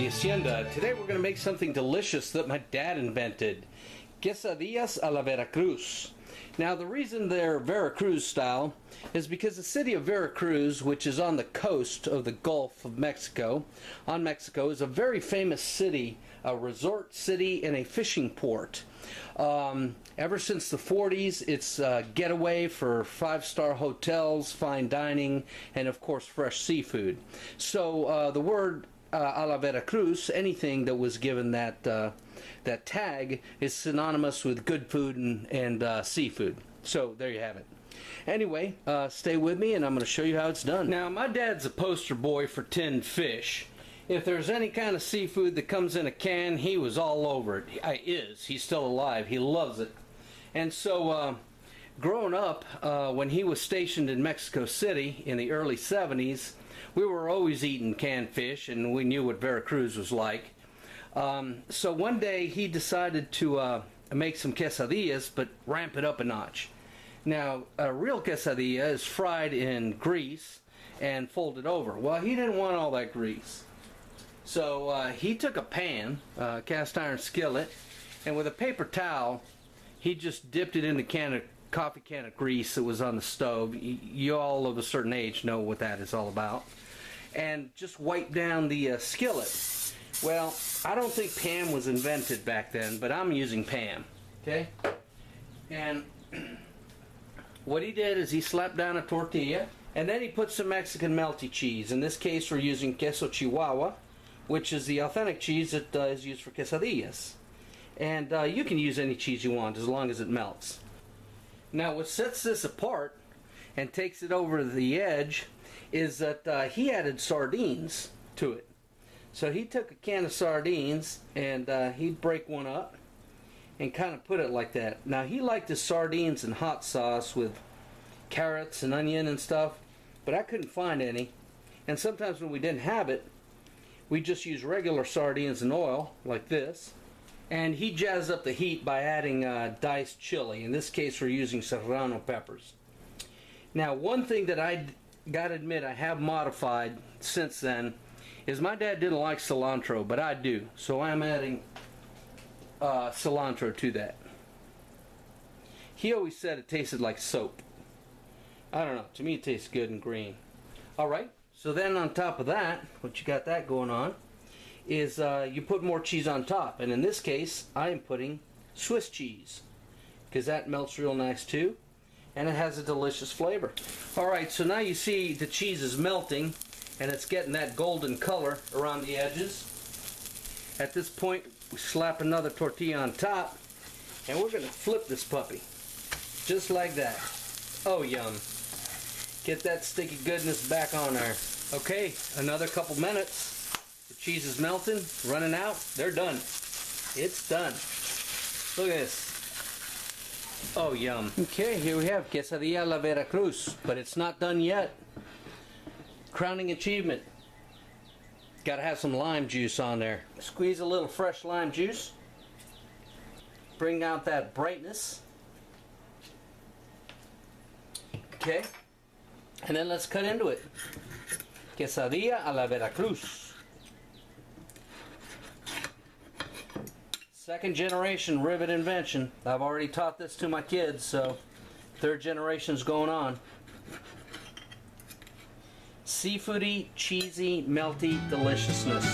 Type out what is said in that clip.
Hacienda. Today we're going to make something delicious that my dad invented. Quesadillas A La Veracruz. Now the reason they're Veracruz style is because the city of Veracruz, which is on the coast of the Gulf of Mexico, is a very famous city, a resort city and a fishing port. Ever since the 40s, it's a getaway for five-star hotels, fine dining, and of course fresh seafood. So the word a la Veracruz, anything that was given that that tag, is synonymous with good food and seafood. So there you have it. Anyway, stay with me and I'm going to show you how it's done. Now my dad's a poster boy for tinned fish. If there's any kind of seafood that comes in a can, he was all over it. He's still alive. He loves it. And so growing up, when he was stationed in Mexico City in the early 70s, we were always eating canned fish, and we knew what Veracruz was like. So one day he decided to make some quesadillas, but ramp it up a notch. Now, a real quesadilla is fried in grease and folded over. Well, he didn't want all that grease. So he took a pan, cast iron skillet, and with a paper towel, he just dipped it in the coffee can of grease that was on the stove. You all of a certain age know what that is all about. And just wiped down the skillet. Well, I don't think Pam was invented back then, but I'm using Pam. Okay? And what he did is he slapped down a tortilla, and then he put some Mexican melty cheese. In this case, we're using queso Chihuahua, which is the authentic cheese that is used for quesadillas. And you can use any cheese you want as long as it melts. Now what sets this apart and takes it over the edge is that he added sardines to it. So he took a can of sardines and he'd break one up and kind of put it like that. Now he liked his sardines in hot sauce with carrots and onion and stuff, but I couldn't find any. And sometimes when we didn't have it, we just use regular sardines and oil like this. And he jazzed up the heat by adding diced chili. In this case we're using Serrano peppers. Now one thing that I gotta admit I have modified since then is my dad didn't like cilantro, but I do. So I'm adding cilantro to that. He always said it tasted like soap. I don't know, to me it tastes good and green. Alright, so then on top of that, what you got that going on, is you put more cheese on top, and in this case I am putting Swiss cheese because that melts real nice too and it has a delicious flavor. Alright, so now you see the cheese is melting and it's getting that golden color around the edges. At this point we slap another tortilla on top and we're going to flip this puppy just like that. Oh yum. Get that sticky goodness back on there. Okay, another couple minutes. Cheese is melting, running out, they're done. It's done. Look at this. Oh, yum. Okay, here we have Quesadilla A La Veracruz, but it's not done yet. Crowning achievement. Gotta have some lime juice on there. Squeeze a little fresh lime juice. Bring out that brightness. Okay. And then let's cut into it. Quesadilla A La Veracruz. Second generation rivet invention. I've already taught this to my kids, so third generation's going on. Seafoody, cheesy, melty deliciousness.